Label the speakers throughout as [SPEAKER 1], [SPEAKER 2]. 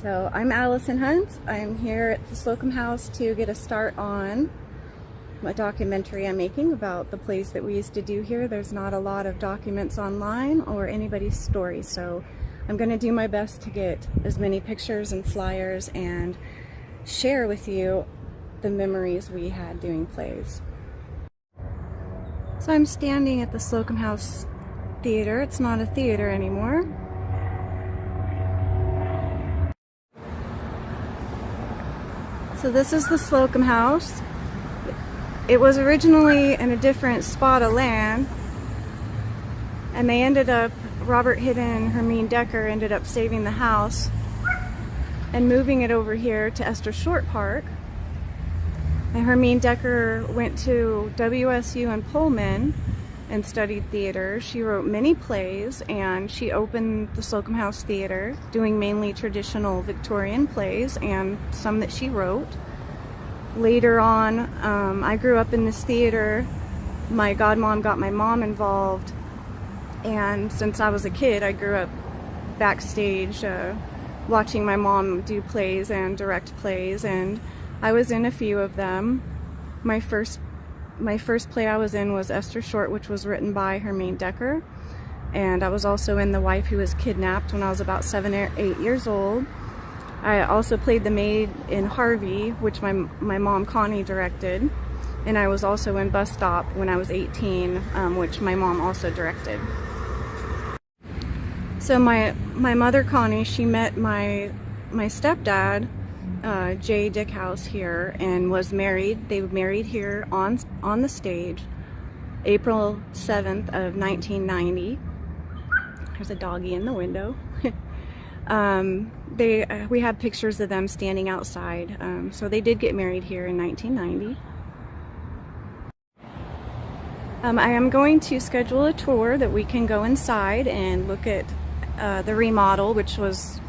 [SPEAKER 1] So I'm Allison Hunt. I'm here at the Slocum house to get a start on my documentary I'm making about the plays that we used to do here. There's not a lot of documents online or anybody's story, so I'm going to do my best to get as many pictures and flyers and share with you the memories we had doing plays. So I'm standing at the Slocum House Theater. It's not a theater anymore. So this is the Slocum House. It was originally in a different spot of land, and they ended up, Robert Hidden and Hermine Decker ended up saving the house and moving it over here to Esther Short Park. And Hermine Decker went to WSU in Pullman and studied theater. She wrote many plays, and she opened the Slocum House Theater, doing mainly traditional Victorian plays and some that she wrote. Later on, I grew up in this theater. My godmom got my mom involved, and since I was a kid, I grew up backstage watching my mom do plays and direct plays, and I was in a few of them. My first play I was in was Esther Short, which was written by Hermine Decker, and I was also in The Wife Who Was Kidnapped when I was about 7 or 8 years old. I also played the maid in Harvey, which my mom Connie directed, and I was also in Bus Stop when I was 18, which my mom also directed. So my mother Connie, she met my stepdad, Jay Dickhouse, here, and was married. They were married here on the stage, April 7th of 1990. There's a doggy in the window. We have pictures of them standing outside. So they did get married here in 1990. I am going to schedule a tour that we can go inside and look at the remodel, which was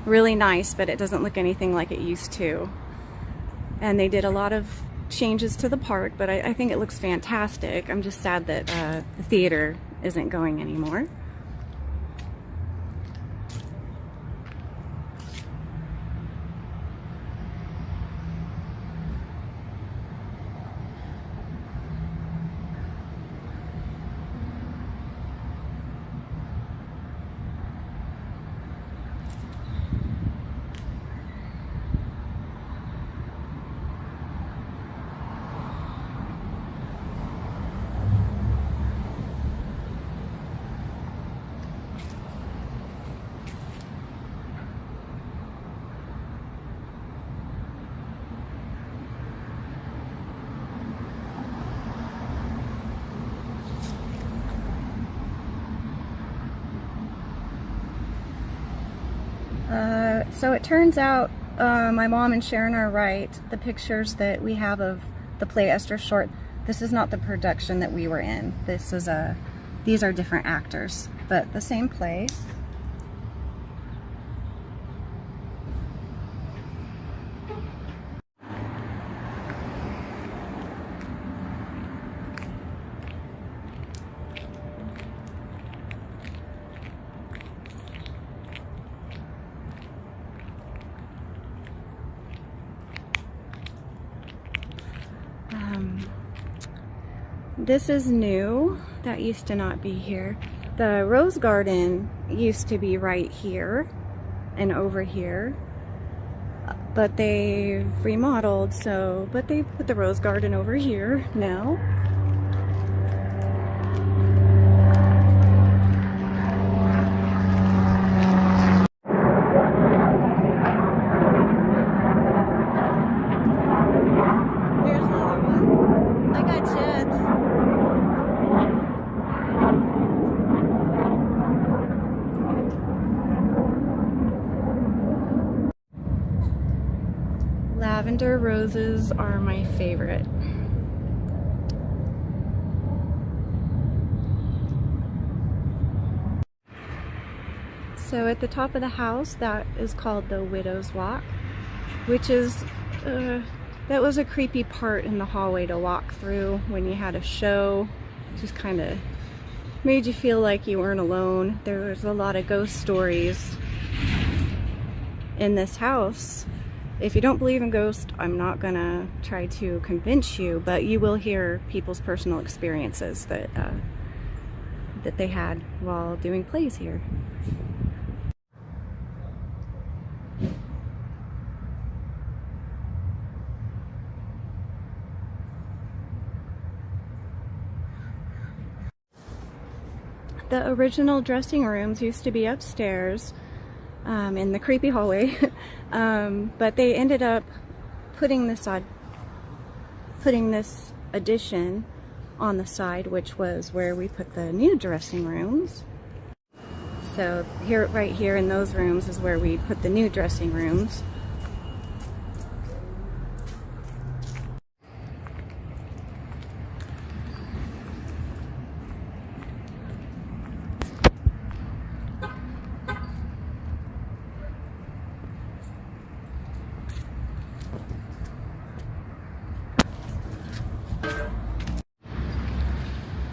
[SPEAKER 1] really nice, but it doesn't look anything like it used to. And they did a lot of changes to the park, but I think it looks fantastic. I'm just sad that the theater isn't going anymore. So it turns out my mom and Sharon are right. The pictures that we have of the play Esther Short, this is not the production that we were in. This is these are different actors, but the same play. This is new. That used to not be here. The Rose Garden used to be right here and over here, but they've remodeled, but they put the Rose Garden over here now. Lavender roses are my favorite. So at the top of the house, that is called the Widow's Walk, which is, that was a creepy part in the hallway to walk through when you had a show. Just kind of made you feel like you weren't alone. There was a lot of ghost stories in this house. If you don't believe in ghosts, I'm not gonna try to convince you, but you will hear people's personal experiences that that they had while doing plays here. The original dressing rooms used to be upstairs in the creepy hallway, but they ended up putting this addition on the side, which was where we put the new dressing rooms. So here, right here in those rooms is where we put the new dressing rooms.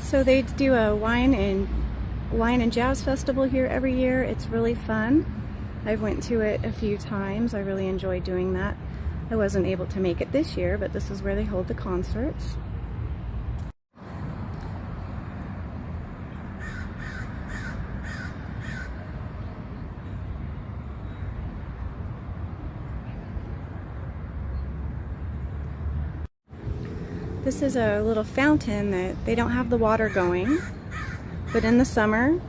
[SPEAKER 1] So they do a wine and jazz festival here every year. It's really fun. I've went to it a few times. I really enjoy doing that. I wasn't able to make it this year, but this is where they hold the concerts. This is a little fountain that they don't have the water going, but in the summer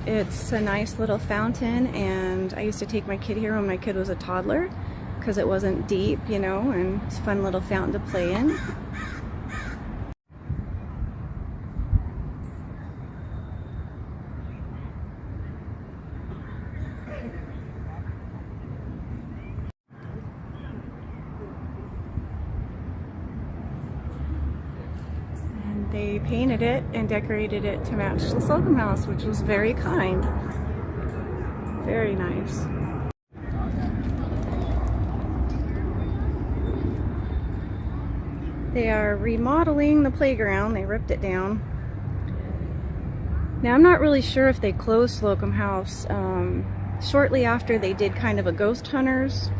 [SPEAKER 1] it's a nice little fountain, and I used to take my kid here when my kid was a toddler because it wasn't deep, you know, and it's a fun little fountain to play in. They painted it and decorated it to match the Slocum house, which was very kind. Very nice. They are remodeling the playground. They ripped it down. Now I'm not really sure if they closed Slocum house. Shortly after, they did kind of a ghost hunters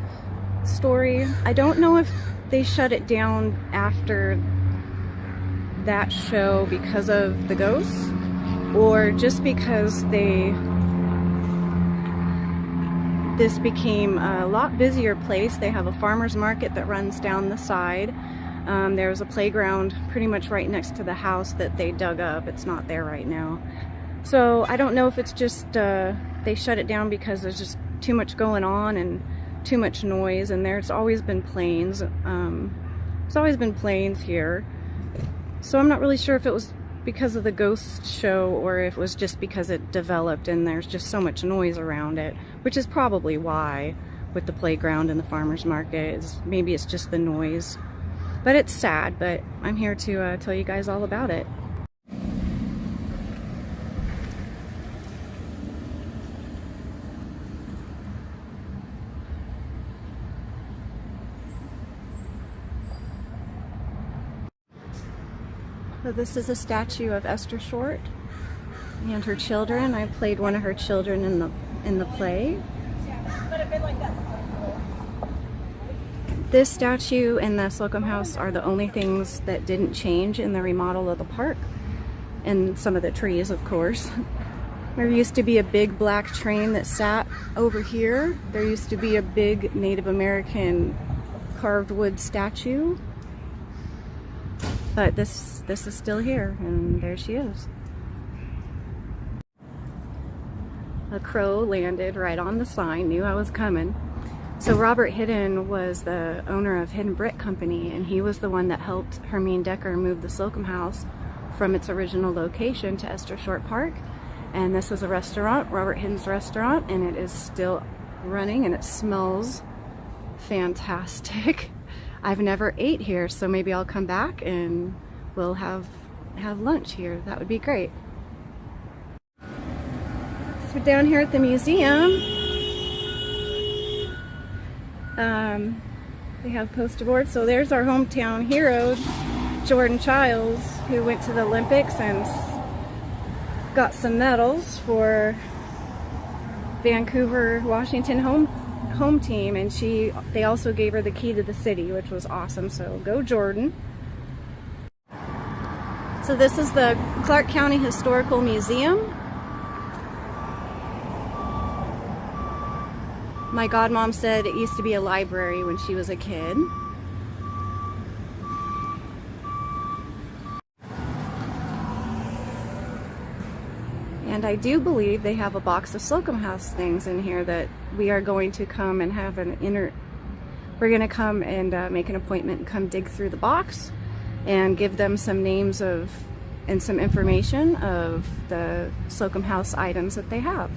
[SPEAKER 1] story. I don't know if they shut it down after that show because of the ghosts, or just because this became a lot busier place. They have a farmer's market that runs down the side. There's a playground pretty much right next to the house that they dug up. It's not there right now. So I don't know if it's just they shut it down because there's just too much going on and too much noise, and there's always been planes. There's always been planes here. So I'm not really sure if it was because of the ghost show or if it was just because it developed and there's just so much noise around it, which is probably why with the playground and the farmer's market. Maybe it's just the noise. But it's sad, but I'm here to tell you guys all about it. So this is a statue of Esther Short and her children. I played one of her children in the play. This statue and the Slocum house are the only things that didn't change in the remodel of the park, and some of the trees, of course. There used to be a big black train that sat over here. There used to be a big Native American carved wood statue. But this is still here, and there she is. A crow landed right on the sign, knew I was coming. So Robert Hidden was the owner of Hidden Brick Company, and he was the one that helped Hermine Decker move the Slocum house from its original location to Esther Short Park. And this was a restaurant, Robert Hidden's restaurant, and it is still running, and it smells fantastic. I've never ate here, so maybe I'll come back and we'll have lunch here. That would be great. So down here at the museum, they have poster boards. So there's our hometown hero, Jordan Childs, who went to the Olympics and got some medals for Vancouver, Washington home home team, and they also gave her the key to the city, which was awesome. So go Jordan. So this is the Clark County Historical Museum. My godmom said it used to be a library when she was a kid. And I do believe they have a box of Slocum House things in here that we are going to come and have we're going to come and make an appointment and come dig through the box and give them some names and some information of the Slocum House items that they have.